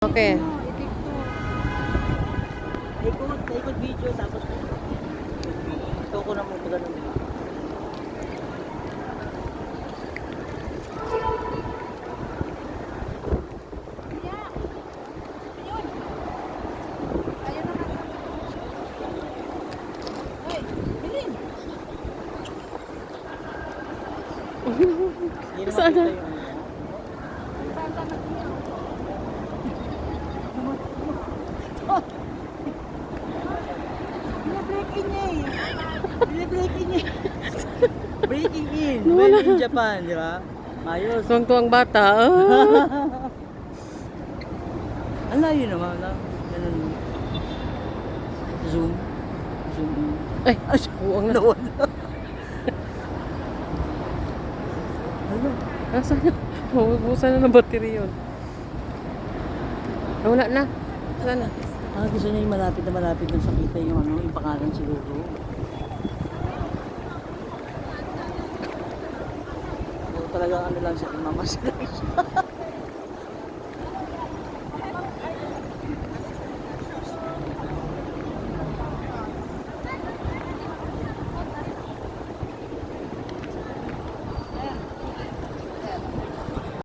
Okay. Ikot video tapos ito ko na mo ganun. Sana. Breaking niya. Breaking in. Well in Japan, di ba? Ayos. Tuwang-tuwang bata. Ang layo naman na. Ganun. Zoom. Zoom in. Ay, buwang na. Nawala. Ano? Nasaan na? Mabubusan na ng battery yun. Wala na. Sana. Gusto niya yung malapit na sa kita yung ano, yung pangalan siguro. Talagang ano lang siya, mamas lang siya.